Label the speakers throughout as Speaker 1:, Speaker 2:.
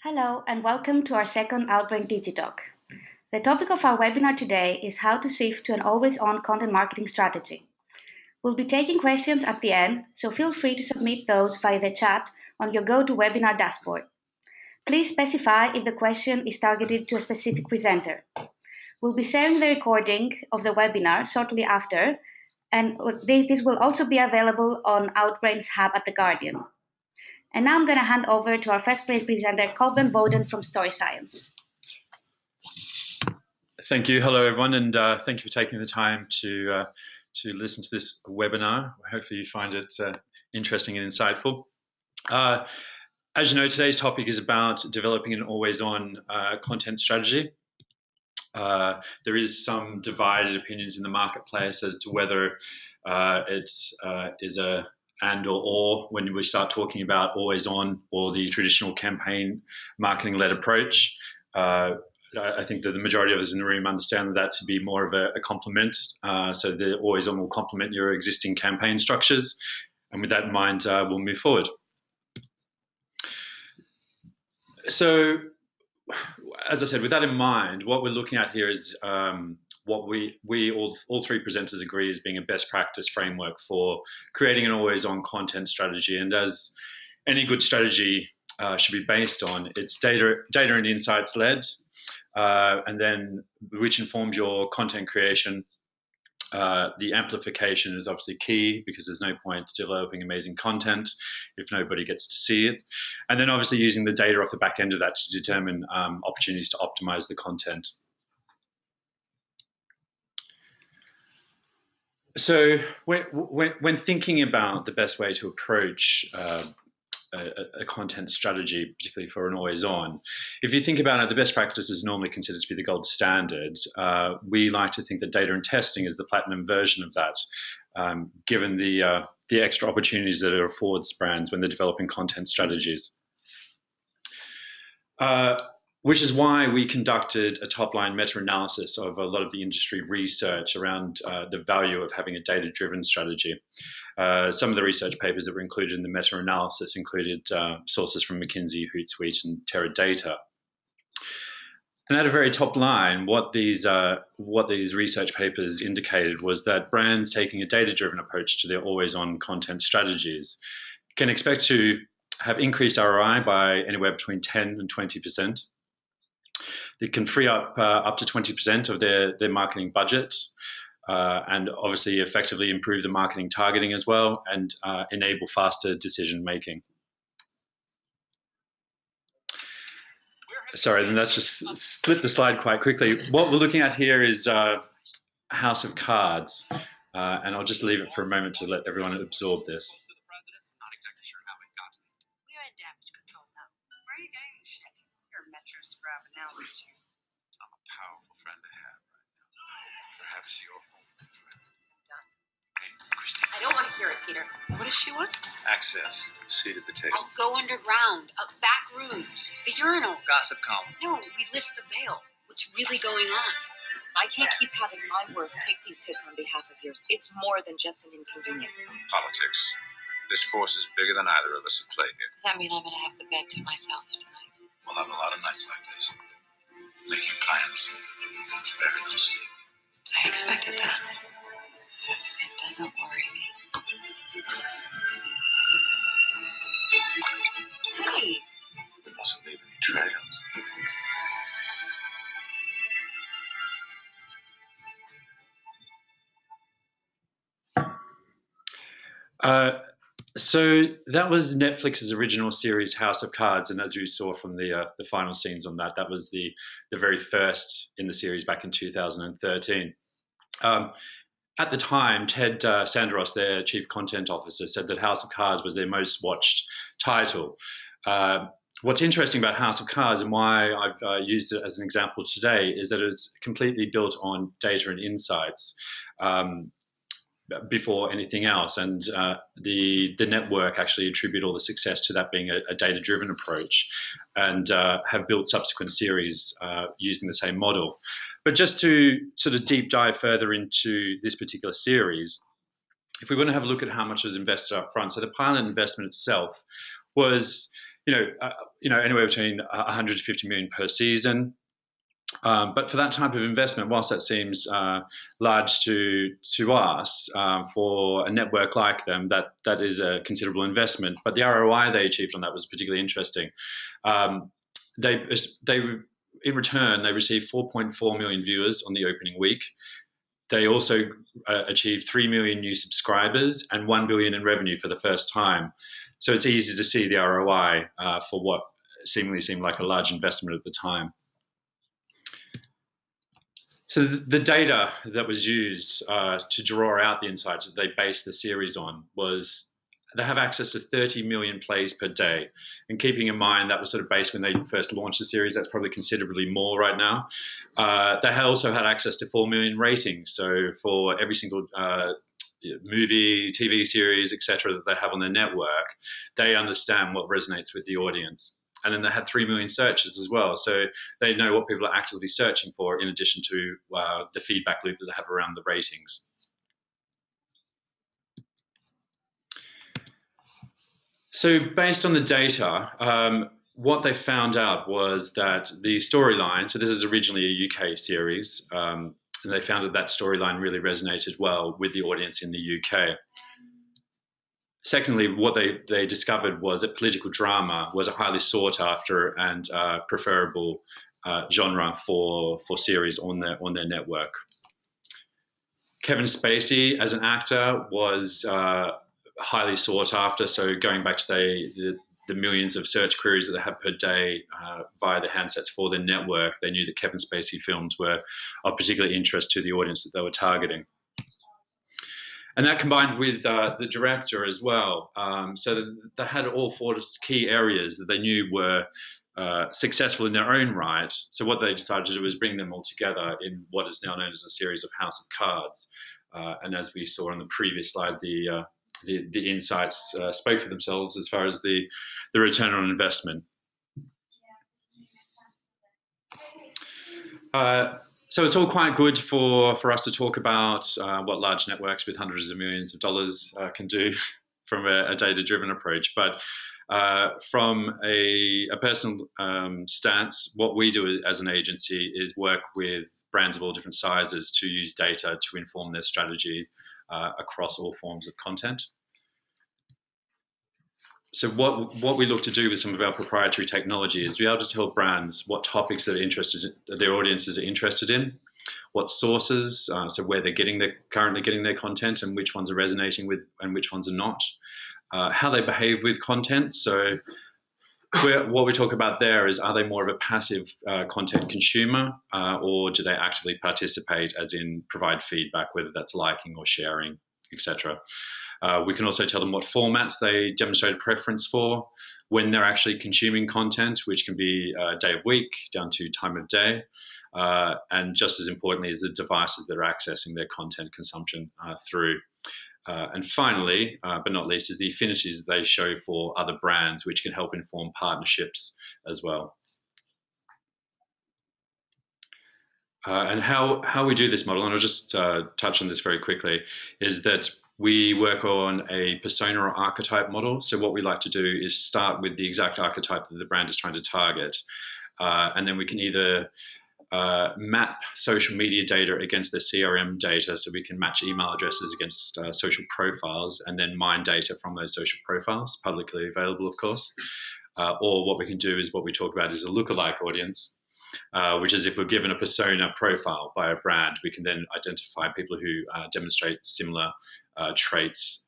Speaker 1: Hello and welcome to our second Outbrain Digitalk. The topic of our webinar today is how to shift to an always-on content marketing strategy. We'll be taking questions at the end, so feel free to submit those via the chat on your GoToWebinar dashboard. Please specify if the question is targeted to a specific presenter. We'll be sharing the recording of the webinar shortly after, and this will also be available on Outbrain's hub at The Guardian. And now I'm going to hand over to our first presenter, Kohlben Vodden from Story Science.
Speaker 2: Thank you. Hello, everyone, and thank you for taking the time to listen to this webinar. Hopefully you find it interesting and insightful. As you know, today's topic is about developing an always-on content strategy. There is some divided opinions in the marketplace as to whether it is a and or when we start talking about always on or the traditional campaign marketing led approach. I think that the majority of us in the room understand that to be more of a complement. So the always on will complement your existing campaign structures. And with that in mind, we'll move forward. So as I said, with that in mind, what we're looking at here is what we all three presenters agree is being a best practice framework for creating an always-on content strategy. And as any good strategy should be based on, it's data and insights led, and then which informs your content creation. The amplification is obviously key because there's no point developing amazing content if nobody gets to see it. And then obviously using the data off the back end of that to determine opportunities to optimize the content. So when thinking about the best way to approach a content strategy, particularly for an always-on, if you think about it, the best practice is normally considered to be the gold standard. We like to think that data and testing is the platinum version of that, given the extra opportunities that it affords brands when they're developing content strategies. Which is why we conducted a top-line meta-analysis of a lot of the industry research around the value of having a data-driven strategy. Some of the research papers that were included in the meta-analysis included sources from McKinsey, Hootsuite, and Teradata. And at a very top line, what these research papers indicated was that brands taking a data-driven approach to their always-on content strategies can expect to have increased ROI by anywhere between 10 and 20%. They can free up to 20% of their marketing budget and obviously effectively improve the marketing targeting as well and enable faster decision making. Sorry, then let's just split the slide quite quickly. What we're looking at here is House of Cards, and I'll just leave it for a moment to let everyone absorb this.
Speaker 3: I don't want to hear it, Peter. What does she want?
Speaker 4: Access. A seat at the table.
Speaker 3: I'll go underground. Back rooms. The urinal.
Speaker 4: Gossip column.
Speaker 3: No, we lift the veil. What's really going on? I can't keep having my work take these hits on behalf of yours. It's more than just an inconvenience.
Speaker 4: Politics. This force is bigger than either of us at play here.
Speaker 3: Does that mean I'm going to have the bed to myself tonight?
Speaker 4: We'll have a lot of nights like this. Making plans. Bury no sleep.
Speaker 3: I expected that. It doesn't worry me. Hey!
Speaker 4: We mustn't leave any trails.
Speaker 2: So that was Netflix's original series, House of Cards, and as you saw from the final scenes on that, that was the very first in the series back in 2013. At the time, Ted Sandros, their chief content officer, said that House of Cards was their most watched title. What's interesting about House of Cards and why I've used it as an example today is that it's completely built on data and insights before anything else. And the network actually attribute all the success to that being a data-driven approach and have built subsequent series using the same model. But just to sort of deep dive further into this particular series, if we want to have a look at how much was invested up front, so the pilot investment itself was anywhere between 100 to 50 million per season. But for that type of investment, whilst that seems large to us, for a network like them, that is a considerable investment. But the ROI they achieved on that was particularly interesting. In return, they received 4.4 million viewers on the opening week. They also achieved 3 million new subscribers and 1 billion in revenue for the first time. So it's easy to see the ROI for what seemingly seemed like a large investment at the time. So the data that was used to draw out the insights that they based the series on was they have access to 30 million plays per day. And keeping in mind that was sort of based when they first launched the series, that's probably considerably more right now. They also had access to 4 million ratings. So for every single movie, TV series, etc., that they have on their network, they understand what resonates with the audience. And then they had 3 million searches as well. So they know what people are actively searching for in addition to the feedback loop that they have around the ratings. So based on the data, what they found out was that the storyline, so this is originally a UK series, and they found that storyline really resonated well with the audience in the UK. Secondly, what they discovered was that political drama was a highly sought after and preferable genre for series on their network. Kevin Spacey as an actor was highly sought after. So going back to the millions of search queries that they had per day via the handsets for their network, they knew that Kevin Spacey films were of particular interest to the audience that they were targeting. And that combined with the director as well. So they had all 4 key areas that they knew were successful in their own right. So what they decided to do was bring them all together in what is now known as a series of House of Cards. And as we saw on the previous slide, the insights spoke for themselves as far as the return on investment. So it's all quite good for us to talk about what large networks with hundreds of millions of dollars can do from a data-driven approach. But from a personal stance, what we do as an agency is work with brands of all different sizes to use data to inform their strategy across all forms of content. So what we look to do with some of our proprietary technology is be able to tell brands what topics their audiences are interested in, what sources, so where they're currently getting their content and which ones are resonating with and which ones are not, how they behave with content. So what we talk about there is, are they more of a passive content consumer or do they actively participate, as in provide feedback, whether that's liking or sharing, etc. We can also tell them what formats they demonstrate a preference for, when they're actually consuming content, which can be day of week down to time of day, and just as importantly is the devices that are accessing their content consumption through. And finally, but not least, is the affinities they show for other brands, which can help inform partnerships as well. And how we do this model, and I'll just touch on this very quickly, is that we work on a persona or archetype model. So what we like to do is start with the exact archetype that the brand is trying to target. And then we can either map social media data against the CRM data, so we can match email addresses against social profiles and then mine data from those social profiles, publicly available, of course. Or what we can do is what we talk about is a lookalike audience, which is if we're given a persona profile by a brand, we can then identify people who demonstrate similar traits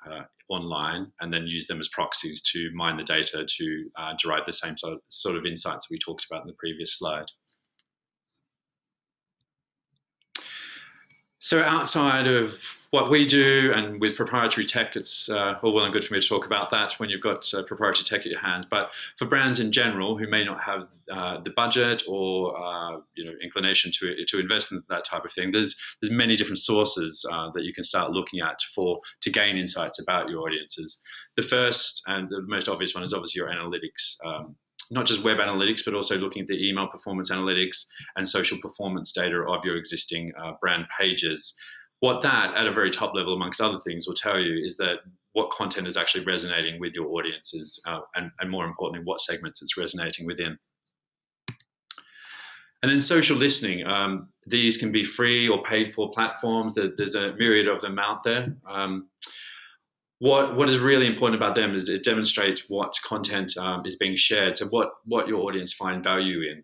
Speaker 2: online and then use them as proxies to mine the data to derive the same sort of insights we talked about in the previous slide. So outside of what we do and with proprietary tech, it's all well and good for me to talk about that when you've got proprietary tech at your hands. But for brands in general who may not have the budget or inclination to invest in that type of thing, there's many different sources that you can start looking at to gain insights about your audiences. The first and the most obvious one is obviously your analytics. Not just web analytics, but also looking at the email performance analytics and social performance data of your existing brand pages. What that, at a very top level, amongst other things, will tell you is that what content is actually resonating with your audiences, and more importantly, what segments it's resonating within. And then social listening. These can be free or paid for platforms. There's a myriad of them out there. What is really important about them is it demonstrates what content is being shared. So what your audience find value in.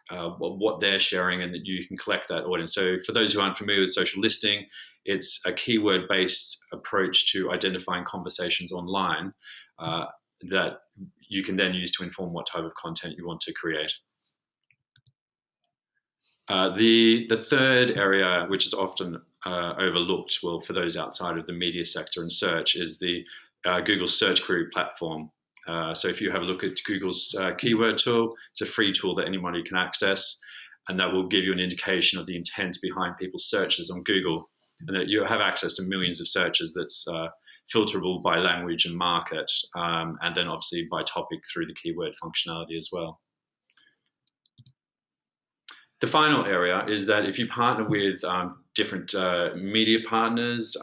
Speaker 2: What they're sharing, and that you can collect that audience. So for those who aren't familiar with social listening, it's a keyword-based approach to identifying conversations online that you can then use to inform what type of content you want to create. The third area, which is often overlooked, well, for those outside of the media sector and search, is the Google Search Query platform. So if you have a look at Google's keyword tool, it's a free tool that anybody can access, and that will give you an indication of the intent behind people's searches on Google, and that you have access to millions of searches that's filterable by language and market, and then obviously by topic through the keyword functionality as well. The final area is that if you partner with different media partners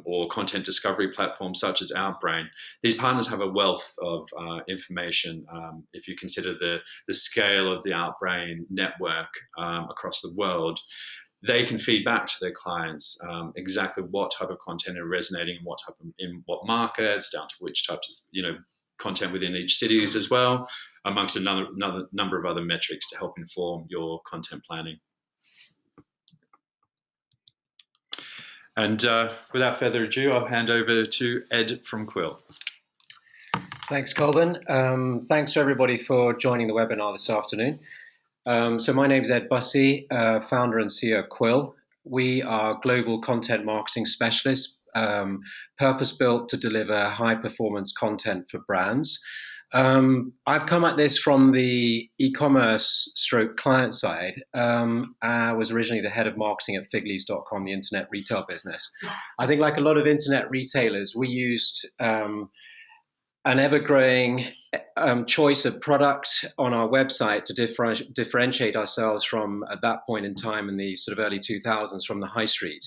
Speaker 2: or content discovery platforms such as Outbrain, these partners have a wealth of information. If you consider the scale of the Outbrain network across the world, they can feed back to their clients exactly what type of content are resonating, in what markets, down to which types of content within each cities as well, amongst another number of other metrics to help inform your content planning. And without further ado, I'll hand over to Ed from Quill.
Speaker 5: Thanks, Kohlben. Thanks to everybody for joining the webinar this afternoon. So my name is Ed Bussey, founder and CEO of Quill. We are global content marketing specialists, purpose-built to deliver high-performance content for brands. I've come at this from the e-commerce stroke client side. I was originally the head of marketing at figleaves.com, the internet retail business. I think like a lot of internet retailers, we used an ever-growing choice of product on our website to differentiate ourselves from, at that point in time in the sort of early 2000s, from the high street.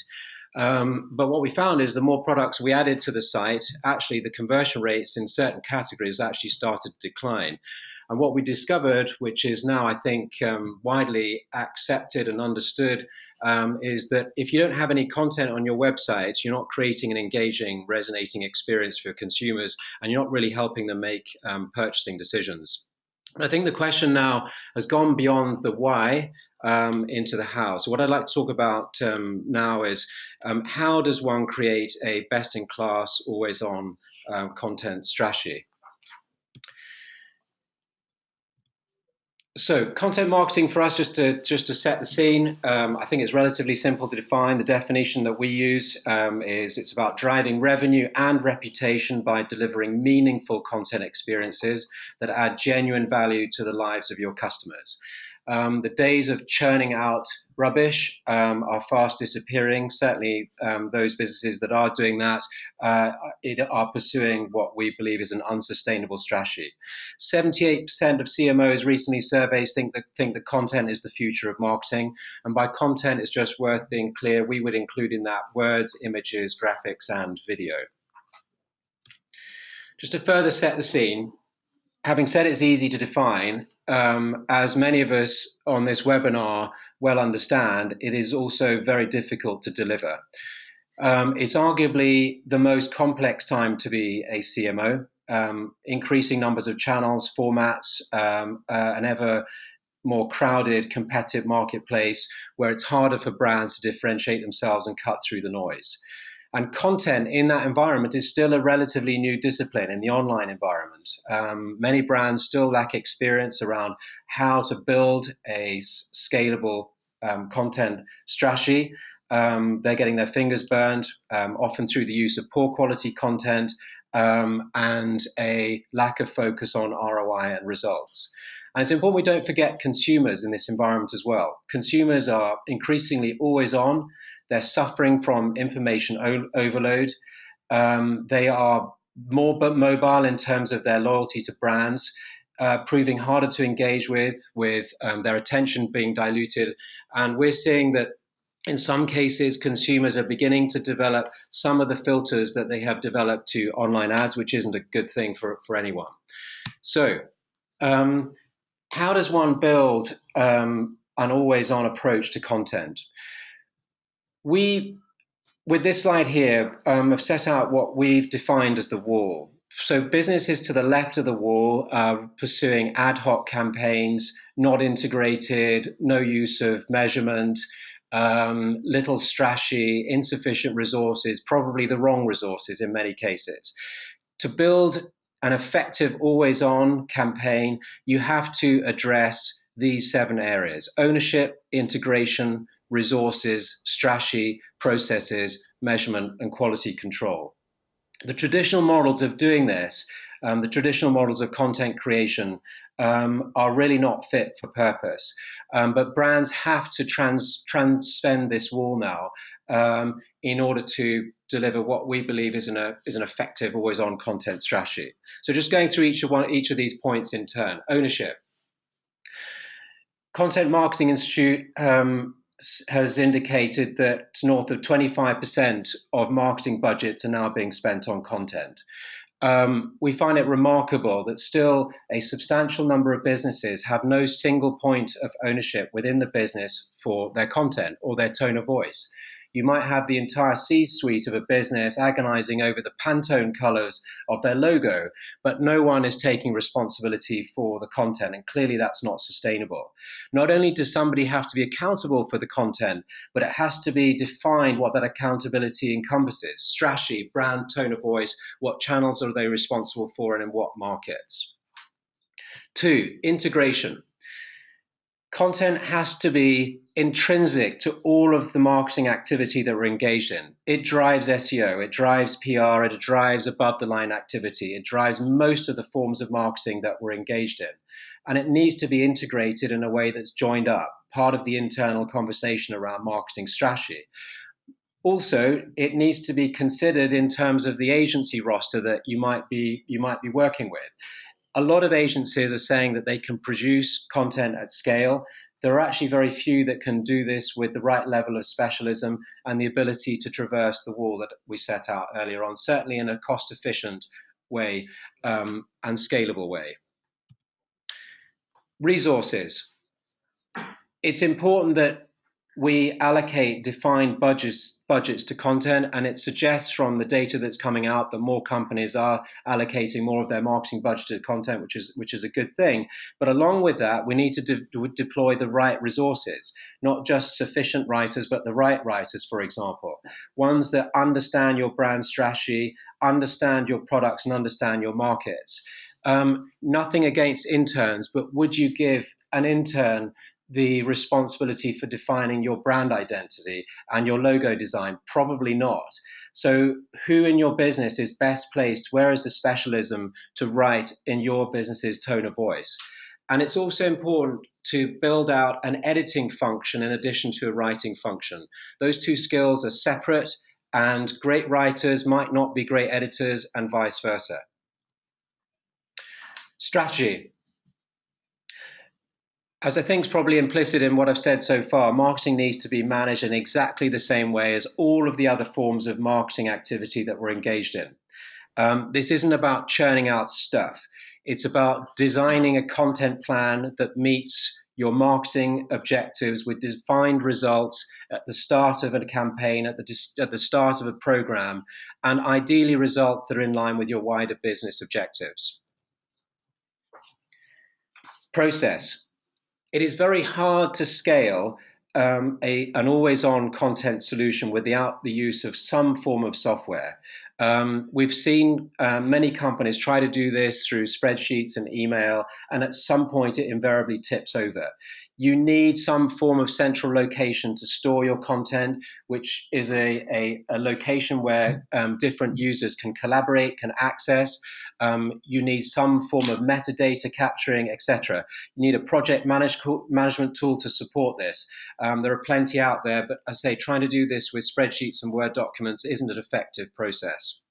Speaker 5: But what we found is the more products we added to the site, actually the conversion rates in certain categories actually started to decline. And what we discovered, which is now I think widely accepted and understood, is that if you don't have any content on your website, you're not creating an engaging, resonating experience for your consumers, and you're not really helping them make purchasing decisions. But I think the question now has gone beyond the why into the how. So what I'd like to talk about now is how does one create a best-in-class, always-on content strategy? So content marketing for us, just to set the scene, I think it's relatively simple to define. The definition that we use is it's about driving revenue and reputation by delivering meaningful content experiences that add genuine value to the lives of your customers. The days of churning out rubbish are fast disappearing. Certainly those businesses that are doing that are pursuing what we believe is an unsustainable strategy. 78% of CMOs recently surveyed think that content is the future of marketing. And by content, it's just worth being clear, we would include in that words, images, graphics, and video. Just to further set the scene, having said it's easy to define, as many of us on this webinar well understand, it is also very difficult to deliver. It's arguably the most complex time to be a CMO. Increasing numbers of channels, formats, an ever more crowded, competitive marketplace where it's harder for brands to differentiate themselves and cut through the noise. And content in that environment is still a relatively new discipline in the online environment. Many brands still lack experience around how to build a scalable content strategy. They're getting their fingers burned, often through the use of poor quality content and a lack of focus on ROI and results. And it's important we don't forget consumers in this environment as well. Consumers are increasingly always on. They're suffering from information overload. They are more mobile in terms of their loyalty to brands, proving harder to engage with their attention being diluted. And we're seeing that In some cases, consumers are beginning to develop some of the filters that they have developed to online ads, which isn't a good thing for anyone. So how does one build an always-on approach to content? We, with this slide here, have set out what we've defined as the wall. So businesses to the left of the wall are pursuing ad hoc campaigns, not integrated, no use of measurement, little strategy, insufficient resources, probably the wrong resources in many cases. To build an effective always-on campaign, you have to address these 7 areas: ownership, integration, resources, strategy, processes, measurement, and quality control. The traditional models of doing this, the traditional models of content creation, are really not fit for purpose. But brands have to transcend this wall now in order to deliver what we believe is an effective always-on content strategy. So just going through each of these points in turn. Ownership. Content Marketing Institute has indicated that north of 25% of marketing budgets are now being spent on content. We find it remarkable that still a substantial number of businesses have no single point of ownership within the business for their content or their tone of voice. You might have the entire C-suite of a business agonizing over the Pantone colors of their logo, but no one is taking responsibility for the content, and clearly that's not sustainable. Not only does somebody have to be accountable for the content, but it has to be defined what that accountability encompasses: strategy, brand, tone of voice, what channels are they responsible for, and in what markets. 2, integration. Content has to be intrinsic to all of the marketing activity that we're engaged in. It drives SEO, it drives PR, it drives above the line activity, it drives most of the forms of marketing that we're engaged in. And it needs to be integrated in a way that's joined up, part of the internal conversation around marketing strategy. Also, it needs to be considered in terms of the agency roster that you might be working with. A lot of agencies are saying that they can produce content at scale. There are actually very few that can do this with the right level of specialism and the ability to traverse the wall that we set out earlier on, certainly in a cost-efficient way and scalable way. Resources. It's important that we allocate defined budgets to content, and it suggests from the data that's coming out that more companies are allocating more of their marketing budget to content, which is a good thing. But along with that, we need to deploy the right resources, not just sufficient writers, but the right writers, for example, ones that understand your brand strategy, understand your products, and understand your markets. Nothing against interns, but would you give an intern the responsibility for defining your brand identity and your logo design? Probably not. So who in your business is best placed? Where is the specialism to write in your business's tone of voice? And it's also important to build out an editing function in addition to a writing function. Those two skills are separate, and great writers might not be great editors, and vice versa. Strategy. As I think is probably implicit in what I've said so far, marketing needs to be managed in exactly the same way as all of the other forms of marketing activity that we're engaged in. This isn't about churning out stuff. It's about designing a content plan that meets your marketing objectives with defined results at the start of a campaign, at the start of a program, and ideally results that are in line with your wider business objectives. Process. It is very hard to scale an always-on content solution without the use of some form of software. We've seen many companies try to do this through spreadsheets and email, and at some point it invariably tips over. You need some form of central location to store your content, which is a location where different users can collaborate, can access. You need some form of metadata capturing, etc. You need a project management tool to support this. There are plenty out there, but I say trying to do this with spreadsheets and Word documents isn't an effective process.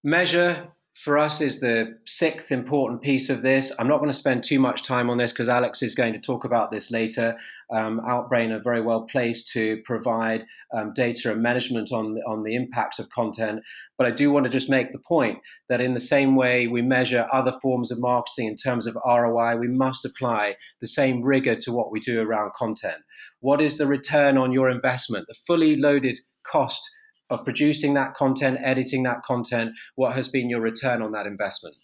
Speaker 5: Measure, for us is the sixth important piece of this. I'm not going to spend too much time on this because Alex is going to talk about this later. Outbrain are very well placed to provide data and management on the impact of content. But I do want to just make the point that in the same way we measure other forms of marketing in terms of ROI, we must apply the same rigor to what we do around content. What is the return on your investment? The fully loaded cost of producing that content, editing that content, what has been your return on that investment?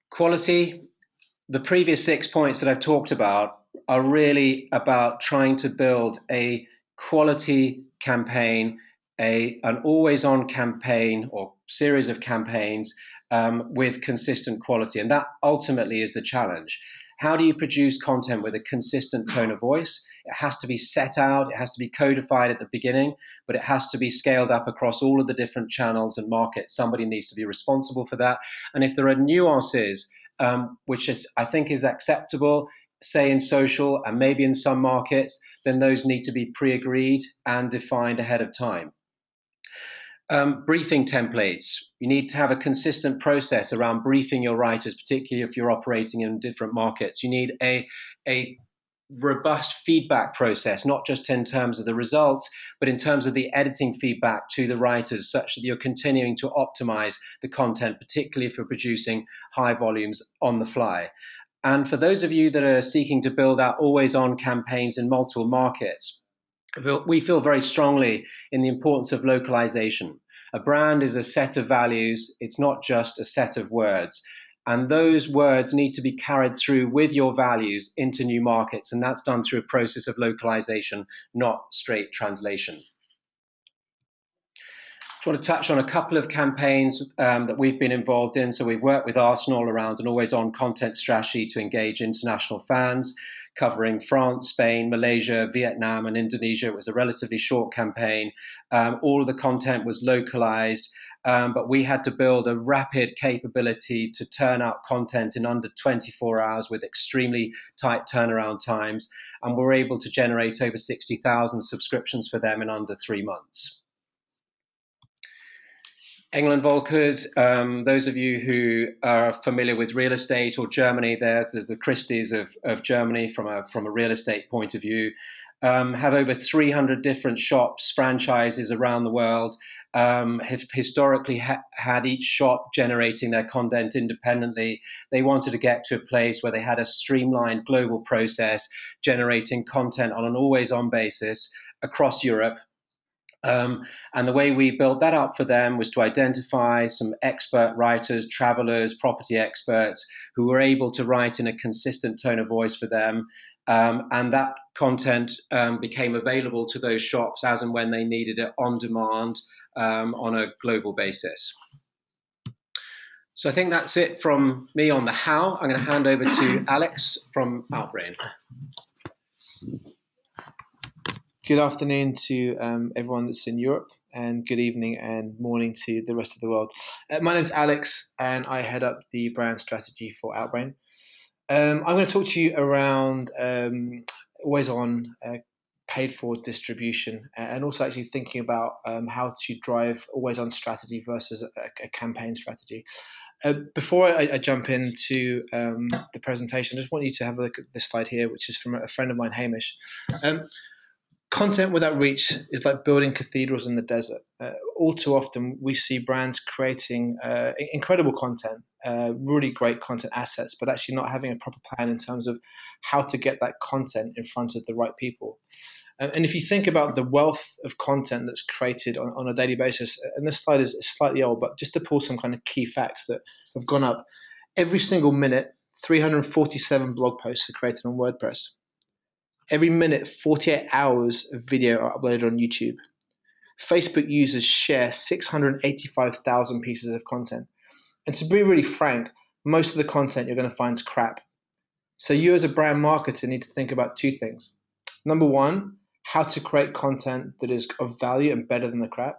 Speaker 5: Quality, the previous 6 points that I've talked about are really about trying to build a quality campaign, an always-on campaign or series of campaigns with consistent quality. And that ultimately is the challenge. How do you produce content with a consistent tone of voice? It has to be set out, it has to be codified at the beginning, but it has to be scaled up across all of the different channels and markets. Somebody needs to be responsible for that. And if there are nuances, which I think is acceptable, say in social and maybe in some markets, then those need to be pre-agreed and defined ahead of time. Briefing templates. You need to have a consistent process around briefing your writers, particularly if you're operating in different markets. You need a robust feedback process, not just in terms of the results, but in terms of the editing feedback to the writers, such that you're continuing to optimize the content, particularly if you're producing high volumes on the fly. And for those of you that are seeking to build out always-on campaigns in multiple markets, we feel very strongly in the importance of localization. A brand is a set of values. It's not just a set of words. And those words need to be carried through with your values into new markets. And that's done through a process of localization, not straight translation. I want to touch on a couple of campaigns that we've been involved in. So we've worked with Arsenal around an always-on content strategy to engage international fans, covering France, Spain, Malaysia, Vietnam, and Indonesia. It was a relatively short campaign. All of the content was localized, but we had to build a rapid capability to turn out content in under 24 hours with extremely tight turnaround times. And we're able to generate over 60,000 subscriptions for them in under 3 months. England Volkers, those of you who are familiar with real estate or Germany, they're the Christies of Germany from a real estate point of view, have over 300 different shops, franchises around the world, have historically had each shop generating their content independently. They wanted to get to a place where they had a streamlined global process, generating content on an always-on basis across Europe. And the way we built that up for them was to identify some expert writers, travelers, property experts who were able to write in a consistent tone of voice for them. And that content became available to those shops as and when they needed it on demand on a global basis. So I think that's it from me on the how. I'm going to hand over to Alex from Outbrain.
Speaker 6: Good afternoon to everyone that's in Europe, and good evening and morning to the rest of the world. My name's Alex, and I head up the brand strategy for Outbrain. I'm going to talk to you around always-on paid-for distribution, and also actually thinking about how to drive always-on strategy versus a campaign strategy. Before I jump into the presentation, I just want you to have a look at this slide here, which is from a friend of mine, Hamish. Content without reach is like building cathedrals in the desert. All too often, we see brands creating incredible content, really great content assets, but actually not having a proper plan in terms of how to get that content in front of the right people. And if you think about the wealth of content that's created on a daily basis, and this slide is slightly old, but just to pull some kind of key facts that have gone up, every single minute, 347 blog posts are created on WordPress. Every minute, 48 hours of video are uploaded on YouTube. Facebook users share 685,000 pieces of content. And to be really frank, most of the content you're going to find is crap. So you as a brand marketer need to think about two things. Number one, how to create content that is of value and better than the crap.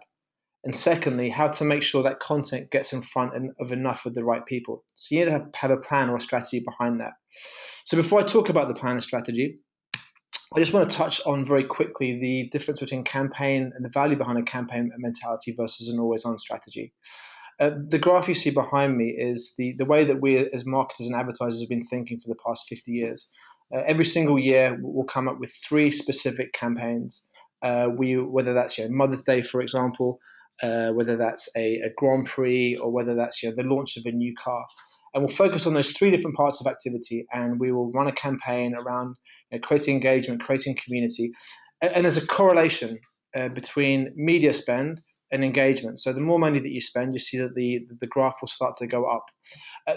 Speaker 6: And secondly, how to make sure that content gets in front of enough of the right people. So you need to have a plan or a strategy behind that. So before I talk about the plan and strategy, I just want to touch on very quickly the difference between campaign and the value behind a campaign mentality versus an always-on strategy. The graph you see behind me is the way that we as marketers and advertisers have been thinking for the past 50 years. Every single year, we'll come up with 3 specific campaigns. Whether that's Mother's Day, for example, whether that's a Grand Prix, or whether that's the launch of a new car. And we'll focus on those 3 different parts of activity, and we will run a campaign around creating engagement, creating community. And there's a correlation between media spend and engagement. So the more money that you spend, you see that the graph will start to go up.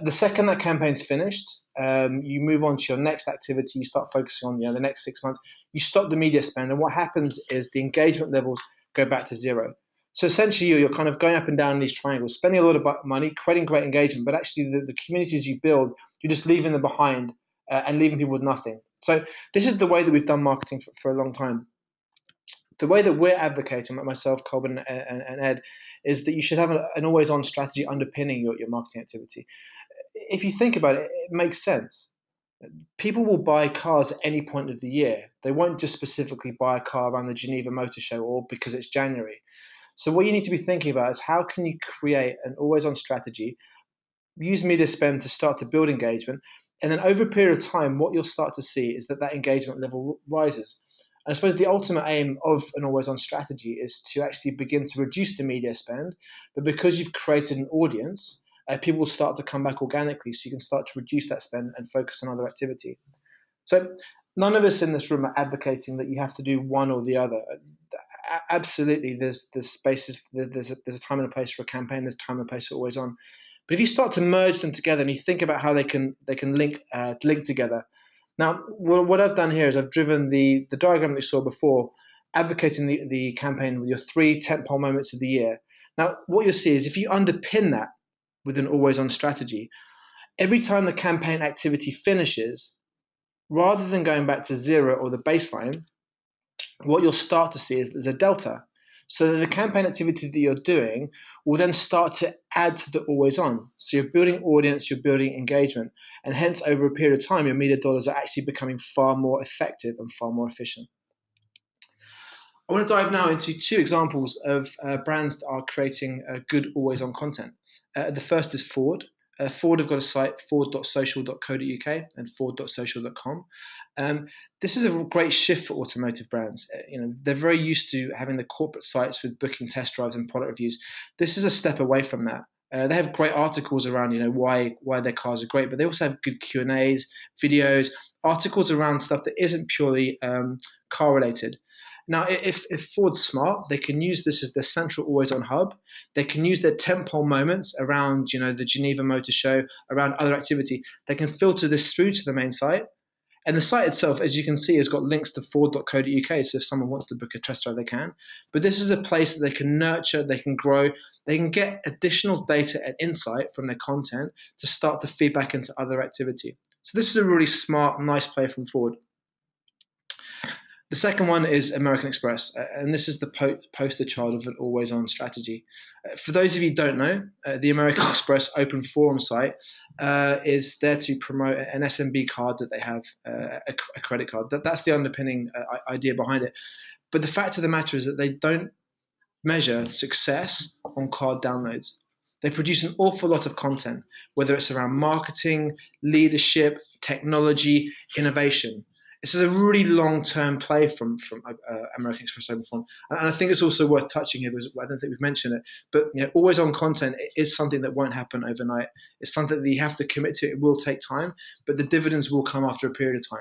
Speaker 6: The second that campaign's finished, you move on to your next activity. You start focusing on the next 6 months. You stop the media spend, and what happens is the engagement levels go back to 0. So essentially, you're kind of going up and down in these triangles, spending a lot of money, creating great engagement, but actually the communities you build, you're just leaving them behind and leaving people with nothing. So this is the way that we've done marketing for a long time. The way that we're advocating, myself, Kohlben, and Ed, is that you should have an always-on strategy underpinning your marketing activity. If you think about it, it makes sense. People will buy cars at any point of the year. They won't just specifically buy a car around the Geneva Motor Show or because it's January. So what you need to be thinking about is how can you create an always-on strategy, use media spend to start to build engagement, and then over a period of time, what you'll start to see is that engagement level rises. And I suppose the ultimate aim of an always-on strategy is to actually begin to reduce the media spend, but because you've created an audience, people will start to come back organically, so you can start to reduce that spend and focus on other activity. So none of us in this room are advocating that you have to do one or the other. Absolutely, there's spaces, there's a time and a place for a campaign, there's time and a place for always on. But if you start to merge them together and you think about how they can link together. Now, what I've done here is I've driven the diagram that you saw before, advocating the campaign with your 3 tentpole moments of the year. Now, what you'll see is if you underpin that with an always-on strategy, every time the campaign activity finishes, rather than going back to 0 or the baseline, what you'll start to see is there's a delta. So that the campaign activity that you're doing will then start to add to the always on. So you're building audience, you're building engagement, and hence over a period of time, your media dollars are actually becoming far more effective and far more efficient. I want to dive now into 2 examples of brands that are creating good always on content. The first is Ford. Ford have got a site, ford.social.co.uk and ford.social.com. This is a great shift for automotive brands. They're very used to having the corporate sites with booking test drives and product reviews. This is a step away from that. They have great articles around, why their cars are great, but they also have good Q&As, videos, articles around stuff that isn't purely car related. Now, if Ford's smart, they can use this as their central always-on hub. They can use their tentpole moments around, the Geneva Motor Show, around other activity. They can filter this through to the main site. And the site itself, as you can see, has got links to ford.co.uk, so if someone wants to book a test drive, they can. But this is a place that they can nurture, they can grow, they can get additional data and insight from their content to start to feed back into other activity. So this is a really smart, nice play from Ford. The second one is American Express, and this is the poster child of an always-on strategy. For those of you who don't know, the American Express Open Forum site is there to promote an SMB card that they have, a credit card. That's the underpinning idea behind it. But the fact of the matter is that they don't measure success on card downloads. They produce an awful lot of content, whether it's around marketing, leadership, technology, innovation. This is a really long-term play from American Express Open Forum, and I think it's also worth touching here because I don't think we've mentioned it. But always-on content is something that won't happen overnight. It's something that you have to commit to. It will take time, but the dividends will come after a period of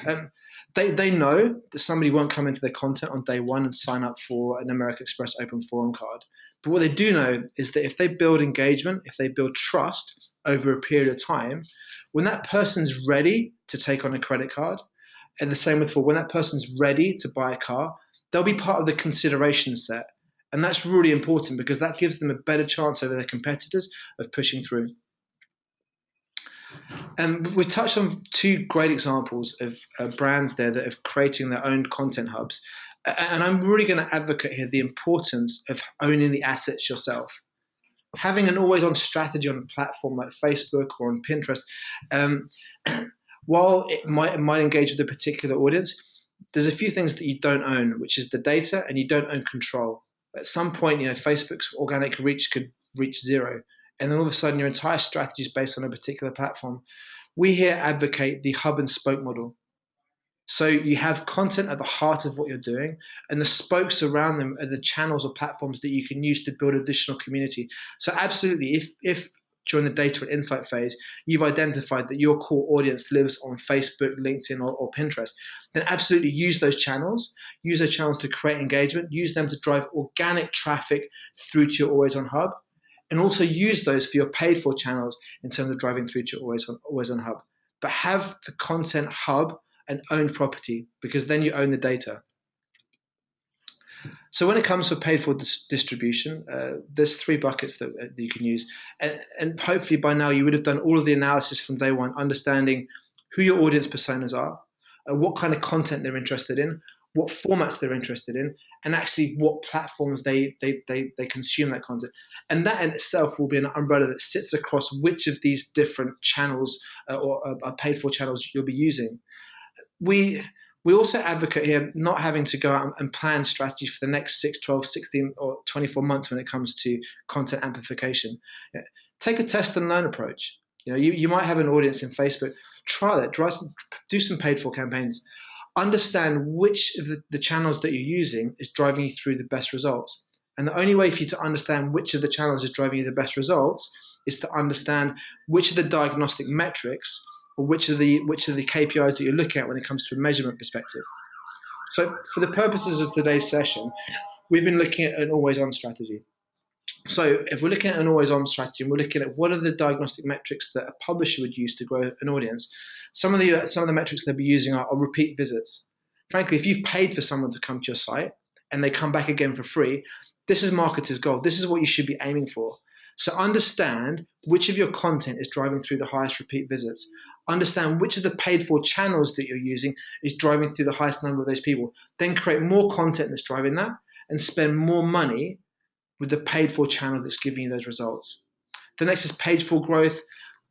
Speaker 6: time. They know that somebody won't come into their content on day one and sign up for an American Express Open Forum card. But what they do know is that if they build engagement, if they build trust over a period of time, when that person's ready to take on a credit card, and the same with Ford, when that person's ready to buy a car, they'll be part of the consideration set. And that's really important because that gives them a better chance over their competitors of pushing through. And we've touched on 2 great examples of brands there that are creating their own content hubs. And I'm really going to advocate here the importance of owning the assets yourself. Having an always-on strategy on a platform like Facebook or on Pinterest, while it might engage with a particular audience, there's a few things that you don't own, which is the data, and you don't own control. At some point, Facebook's organic reach could reach zero, and then all of a sudden your entire strategy is based on a particular platform. We here advocate the hub and spoke model. So you have content at the heart of what you're doing, and the spokes around them are the channels or platforms that you can use to build additional community. So absolutely, if during the data and insight phase, you've identified that your core audience lives on Facebook, LinkedIn, or Pinterest, then absolutely use those channels to create engagement, use them to drive organic traffic through to your always on hub, and also use those for your paid for channels in terms of driving through to your always on hub. But have the content hub an owned property, because then you own the data. So when it comes to paid for distribution, there's 3 buckets that you can use. And hopefully by now you would have done all of the analysis from day one, understanding who your audience personas are, what kind of content they're interested in, what formats they're interested in, and actually what platforms they consume that content. And that in itself will be an umbrella that sits across which of these different channels or paid for channels you'll be using. We also advocate here not having to go out and plan strategy for the next 6, 12, 16, or 24 months when it comes to content amplification. Take a test and learn approach. You might have an audience in Facebook. Try that. Do some paid for campaigns. Understand which of the channels that you're using is driving you through the best results. And the only way for you to understand which of the channels is driving you the best results is to understand which of the diagnostic metrics or which of the KPIs that you're looking at when it comes to a measurement perspective. So for the purposes of today's session, we've been looking at an always-on strategy. So if we're looking at an always-on strategy and we're looking at what are the diagnostic metrics that a publisher would use to grow an audience, some of the metrics they'll be using are repeat visits. Frankly, if you've paid for someone to come to your site and they come back again for free, this is marketers' gold. This is what you should be aiming for. So understand which of your content is driving through the highest repeat visits. Understand which of the paid for channels that you're using is driving through the highest number of those people. Then create more content that's driving that and spend more money with the paid for channel that's giving you those results. The next is page for growth,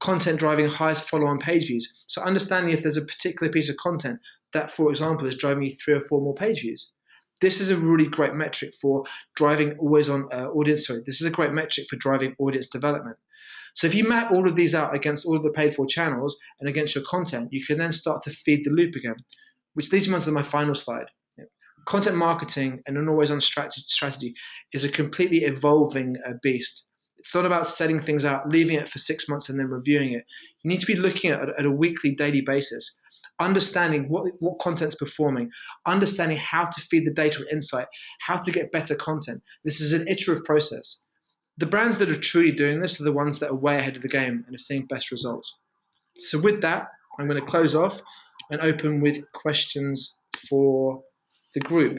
Speaker 6: content driving highest follow-on page views. So understanding if there's a particular piece of content that, for example, is driving you 3 or 4 more page views. This is a really great metric for driving always-on audience. This is a great metric for driving audience development. So if you map all of these out against all of the paid for channels and against your content, you can then start to feed the loop again, which leads me on to my final slide. Content marketing and an always-on strategy is a completely evolving beast. It's not about setting things out, leaving it for 6 months and then reviewing it. You need to be looking at a weekly, daily basis, understanding what content's performing, understanding how to feed the data and insight, how to get better content. This is an iterative process. The brands that are truly doing this are the ones that are way ahead of the game and are seeing best results. So with that, I'm going to close off and open with questions for the group.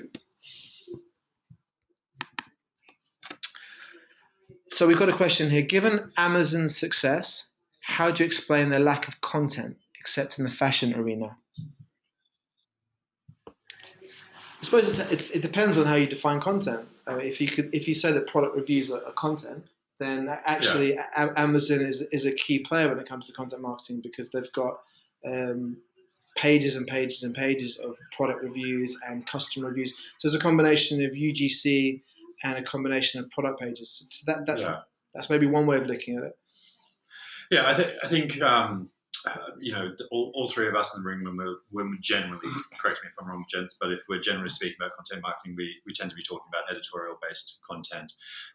Speaker 6: So we've got a question here. Given Amazon's success, how do you explain their lack of content, except in the fashion arena? I suppose it depends on how you define content. If you say that product reviews are content, then actually Amazon is a key player when it comes to content marketing, because they've got pages and pages and pages of product reviews and customer reviews. So there's a combination of UGC and a combination of product pages. So that's maybe one way of looking at it.
Speaker 2: Yeah, I think all 3 of us in the room, when we generally, correct me if I'm wrong, gents, but if we're generally speaking about content marketing, we tend to be talking about editorial-based content.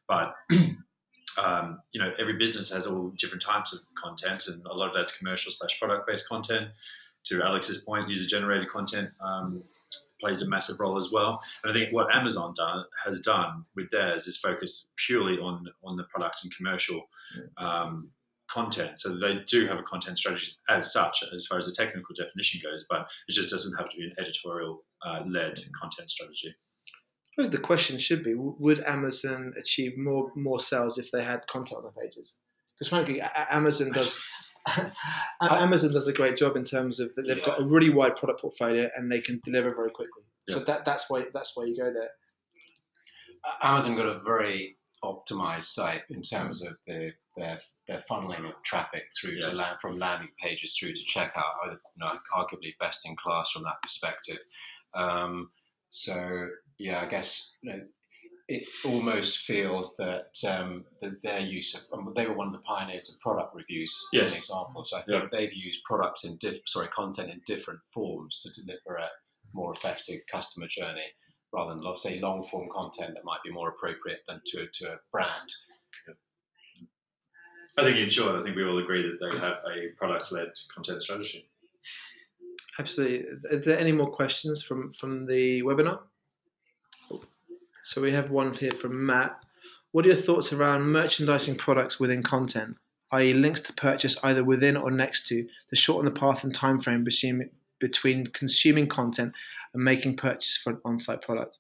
Speaker 2: But every business has all different types of content, and a lot of that's commercial/product-based content. To Alex's point, user-generated content plays a massive role as well. And I think what Amazon has done with theirs is focus purely on the product and commercial content. So they do have a content strategy as such, as far as the technical definition goes, but it just doesn't have to be an editorial-led content strategy.
Speaker 6: I suppose the question should be, would Amazon achieve more sales if they had content on their pages? Because frankly, Amazon does a great job in terms of that they've got a really wide product portfolio and they can deliver very quickly. Yeah. So that's why you go there.
Speaker 5: Amazon got a very optimized site in terms of their funneling of traffic through from landing pages through to checkout. Arguably best in class from that perspective. So yeah, I guess it almost feels that that their use of they were one of the pioneers of product reviews as an example. So I think they've used products in content in different forms to deliver a more effective customer journey, rather than, let's say, long form content that might be more appropriate than to a brand.
Speaker 2: I think in short, I think we all agree that they have a product-led content strategy.
Speaker 6: Absolutely. Are there any more questions from the webinar? So we have one here from Matt. What are your thoughts around merchandising products within content, i.e. links to purchase either within or next to shorten the path and time frame between consuming content and making purchase for an on-site product?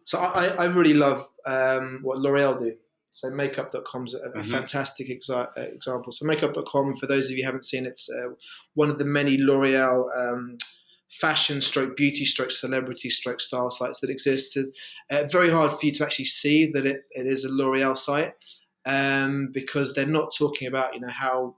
Speaker 6: So I really love what L'Oreal do. So makeup.com is a fantastic example. So makeup.com, for those of you who haven't seen, it's one of the many L'Oreal fashion / beauty / celebrity / style sites that exist. Very hard for you to actually see that it is a L'Oreal site, because they're not talking about how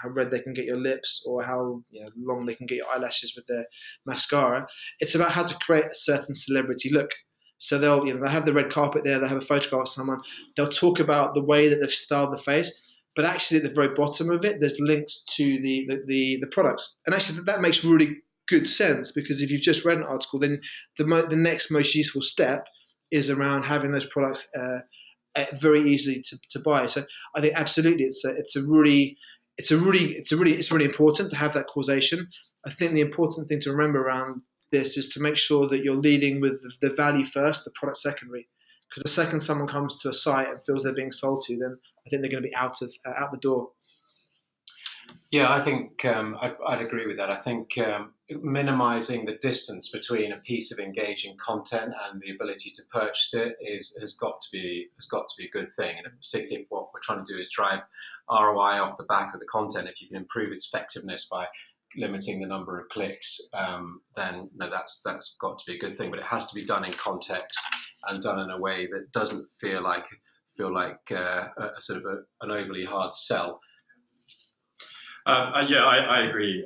Speaker 6: red they can get your lips or how long they can get your eyelashes with their mascara. It's about how to create a certain celebrity look. So they'll have the red carpet there, they'll have a photograph of someone, they'll talk about the way that they've styled the face, but actually at the very bottom of it there's links to the products. And actually that makes really good sense, because if you've just read an article, then the next most useful step is around having those products very easily to buy. So I think absolutely it's really important to have that causation. I think the important thing to remember around this is to make sure that you're leading with the value first, the product secondary. Because the second someone comes to a site and feels they're being sold to, then I think they're going to be out the door.
Speaker 5: Yeah, I think I'd agree with that. I think minimizing the distance between a piece of engaging content and the ability to purchase it has got to be a good thing. And particularly what we're trying to do is drive ROI off the back of the content. If you can improve its effectiveness by limiting the number of clicks, then that's got to be a good thing. But it has to be done in context and done in a way that doesn't feel like a sort of an overly hard sell.
Speaker 2: I agree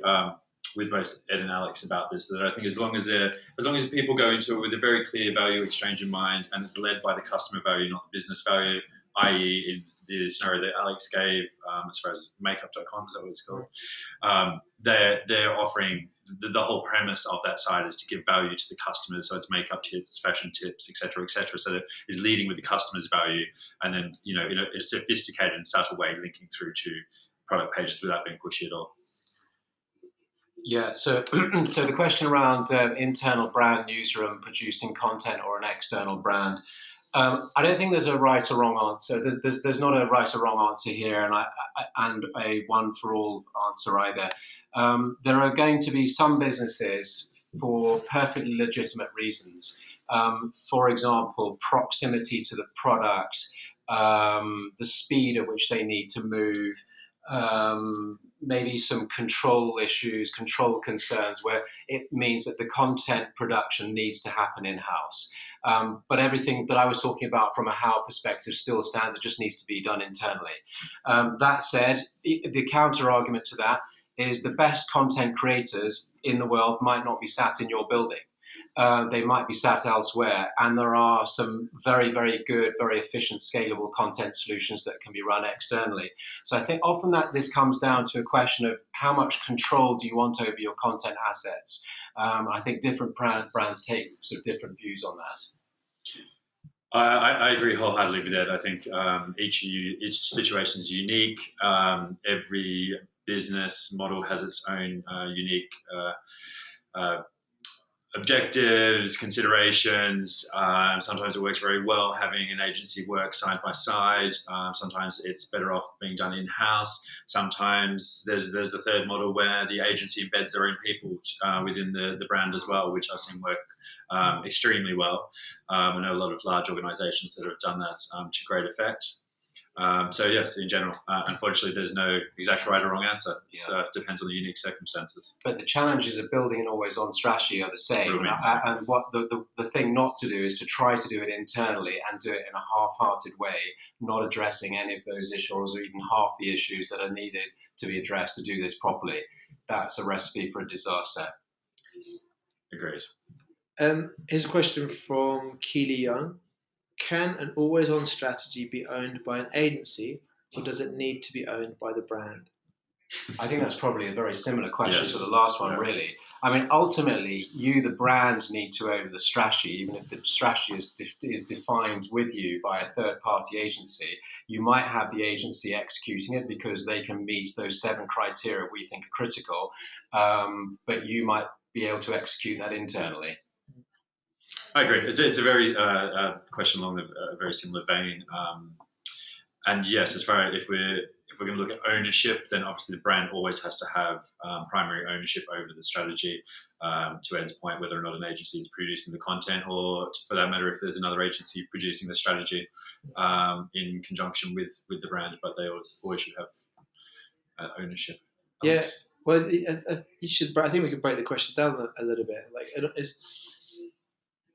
Speaker 2: with both Ed and Alex about this. That I think as long as people go into it with a very clear value exchange in mind, and it's led by the customer value, not the business value, i.e. in the scenario that Alex gave, as far as makeup.com, is that what it's called? They're offering the whole premise of that site is to give value to the customers. So it's makeup tips, fashion tips, etc., etc. So that is leading with the customer's value, and then in a sophisticated and subtle way linking through to product pages without being pushy at all.
Speaker 5: Yeah, so the question around internal brand newsroom producing content or an external brand, I don't think there's a right or wrong answer. There's not a right or wrong answer here, and a one for all answer either. There are going to be some businesses for perfectly legitimate reasons. For example, proximity to the product, the speed at which they need to move. Maybe some control issues, control concerns, where it means that the content production needs to happen in-house. But everything that I was talking about from a how perspective still stands. It just needs to be done internally. That said, the counter argument to that is the best content creators in the world might not be sat in your building. They might be sat elsewhere, and there are some very, very good, very efficient, scalable content solutions that can be run externally. So I think often that this comes down to a question of how much control do you want over your content assets. I think different brands take sort of different views on that.
Speaker 2: I agree wholeheartedly with that. I think each situation is unique. Every business model has its own unique objectives, considerations. Sometimes it works very well having an agency work side by side. Sometimes it's better off being done in-house. Sometimes there's a third model where the agency embeds their own people within the brand as well, which I've seen work extremely well. I know a lot of large organizations that have done that to great effect. So yes, in general, unfortunately, there's no exact right or wrong answer. It depends on the unique circumstances.
Speaker 5: But the challenges of building an always-on strategy are the same. And what the thing not to do is to try to do it internally and do it in a half-hearted way, not addressing any of those issues or even half the issues that are needed to be addressed to do this properly. That's a recipe for a disaster.
Speaker 2: Agreed.
Speaker 6: Here's a question from Keely Young. Can an always-on strategy be owned by an agency, or does it need to be owned by the brand?
Speaker 5: I think that's probably a very similar question
Speaker 2: Yes.
Speaker 5: to the last one,
Speaker 2: Yeah.
Speaker 5: really. I mean, ultimately, you, the brand, need to own the strategy, even if the strategy is defined with you by a third-party agency. You might have the agency executing it because they can meet those 7 criteria we think are critical, but you might be able to execute that internally.
Speaker 2: I agree. It's a very question along a very similar vein. And yes, as far as if we're going to look at ownership, then obviously the brand always has to have primary ownership over the strategy. To Ed's point, whether or not an agency is producing the content, or for that matter, if there's another agency producing the strategy in conjunction with the brand, but they always should have ownership.
Speaker 6: Yeah. Well, you should. I think we could break the question down a little bit. Like,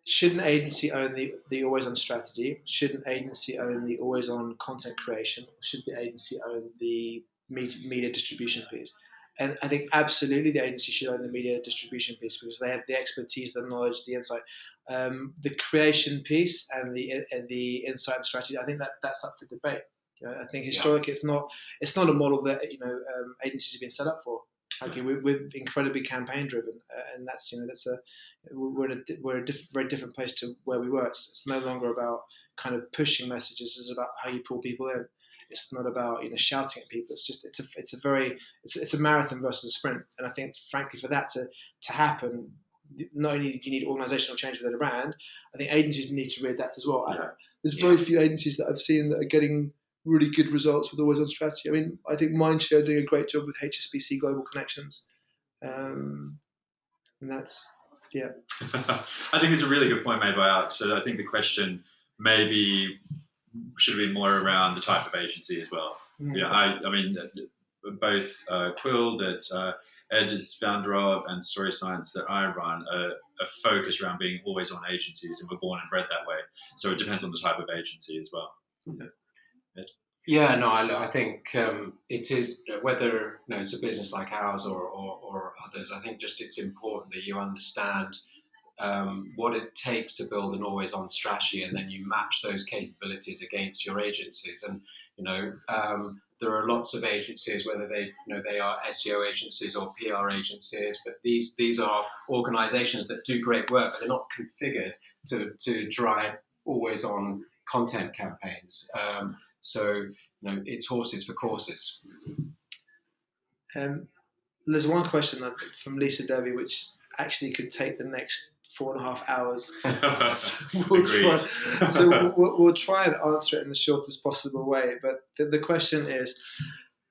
Speaker 6: should an agency own the always-on strategy? Should an agency own the always-on content creation? Or should the agency own the media distribution piece? And I think absolutely the agency should own the media distribution piece because they have the expertise, the knowledge, the insight. The creation piece and the insight and strategy, I think that's up for debate. I think historically it's not a model that agencies have been set up for. Okay, we're incredibly campaign driven, and that's we're in a very different place to where we were. It's no longer about kind of pushing messages. It's about how you pull people in. It's not about shouting at people. It's a marathon versus a sprint. And I think, frankly, for that to happen, not only do you need organizational change within a brand, I think agencies need to readapt as well. There's very few agencies that I've seen that are getting really good results with always on strategy. I mean, I think Mindshare are doing a great job with HSBC Global Connections, and that's
Speaker 2: I think it's a really good point made by Alex. So I think the question maybe should be more around the type of agency as well. Yeah, I mean, both Quill that Ed is founder of and Story Science that I run are focused around being always on agencies, and we're born and bred that way. So it depends on the type of agency as well.
Speaker 5: Yeah, no, I think it is, whether it's a business like ours or others, I think just it's important that you understand what it takes to build an always-on strategy, and then you match those capabilities against your agencies. And there are lots of agencies, whether they are SEO agencies or PR agencies, but these are organisations that do great work, but they're not configured to drive always-on content campaigns. So it's horses for courses.
Speaker 6: There's one question from Lisa Devi, which actually could take the next 4.5 hours. We'll try and answer it in the shortest possible way. But the question is,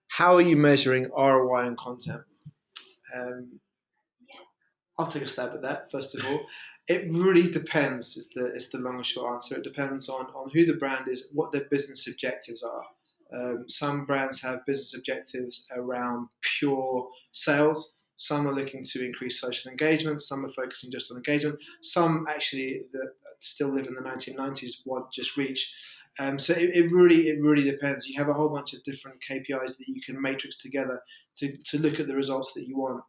Speaker 6: how are you measuring ROI on content? I'll take a stab at that, first of all. It really depends, is the long and short answer. It depends on who the brand is, what their business objectives are. Some brands have business objectives around pure sales. Some are looking to increase social engagement. Some are focusing just on engagement. Some actually that still live in the 1990s want just reach. So it really depends. You have a whole bunch of different KPIs that you can matrix together to look at the results that you want.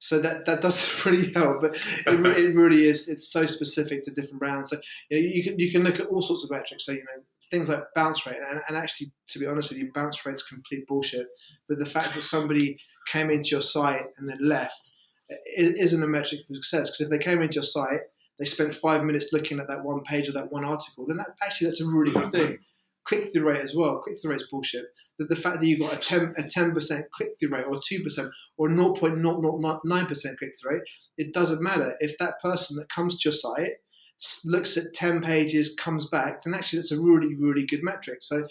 Speaker 6: So that doesn't really help, but it really is. It's so specific to different brands. So you can look at all sorts of metrics. So things like bounce rate, and actually, to be honest with you, bounce rate's complete bullshit. That the fact that somebody came into your site and then left isn't a metric for success. Because if they came into your site, they spent 5 minutes looking at that one page or that one article, then that's a really good thing. Click-through rate as well. Click-through rate is bullshit. The fact that you've got a 10% click-through rate or 2% or 0.009% click-through rate, it doesn't matter. If that person that comes to your site looks at 10 pages, comes back, then actually that's a really, really good metric. So,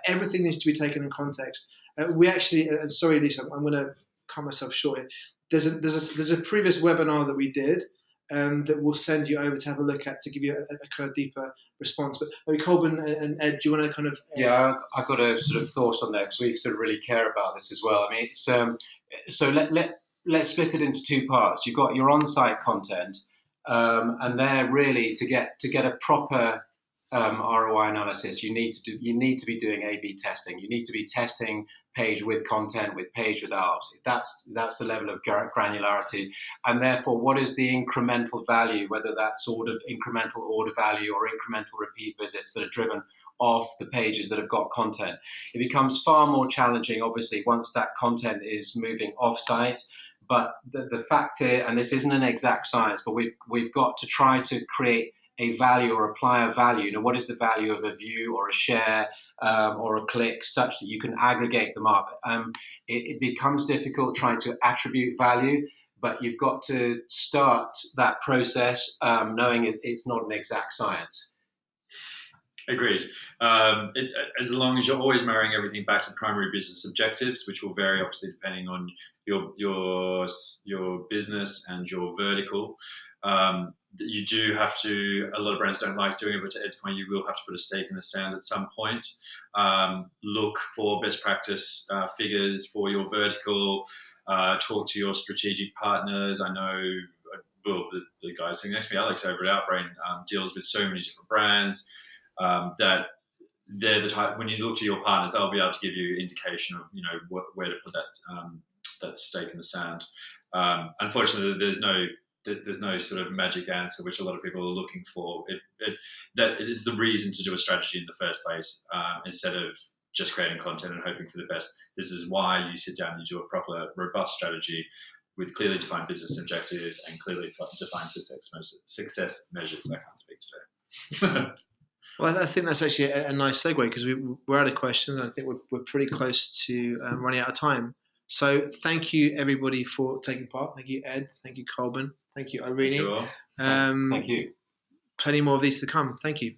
Speaker 6: everything needs to be taken in context. We actually, sorry, Lisa, I'm going to cut myself short here. There's a previous webinar that we did that we'll send you over to have a look at to give you a kind of deeper response. But maybe Kohlben and Ed, do you want to kind of...
Speaker 5: Yeah, I've got a sort of thought on that because we sort of really care about this as well. I mean, it's, so let's split it into 2 parts. You've got your on-site content, and there really to get a proper ROI analysis, you need to be doing A/B testing. You need to be testing page with content, with page without. That's the level of granularity, and therefore, what is the incremental value, whether that's incremental order value or incremental repeat visits that are driven off the pages that have got content. It becomes far more challenging, obviously, once that content is moving off-site. But the fact here, and this isn't an exact science, but we've got to try to create a value or apply a value. You know, what is the value of a view or a share or a click, such that you can aggregate them up? It becomes difficult trying to attribute value, but you've got to start that process knowing it's not an exact science.
Speaker 2: Agreed. As long as you're always marrying everything back to primary business objectives, which will vary obviously depending on your business and your vertical. You do have to, a lot of brands don't like doing it, but to Ed's point, you will have to put a stake in the sand at some point. Look for best practice figures for your vertical, talk to your strategic partners. I know, well, the guy sitting next to me, Alex over at Outbrain, deals with so many different brands that they're the type, when you look to your partners, they'll be able to give you indication of, you know, where to put that stake in the sand. Unfortunately, there's no sort of magic answer, which a lot of people are looking for. It's the reason to do a strategy in the first place, instead of just creating content and hoping for the best. This is why you sit down and you do a proper, robust strategy with clearly defined business objectives and clearly defined success measures. I can't speak today.
Speaker 6: Well, I think that's actually a nice segue, because we're out of questions, and I think we're pretty close to running out of time. So thank you, everybody, for taking part. Thank you, Ed. Thank you, Kohlben. Thank you, Irene.
Speaker 2: Thank you all.
Speaker 5: Thank you.
Speaker 6: Plenty more of these to come. Thank you.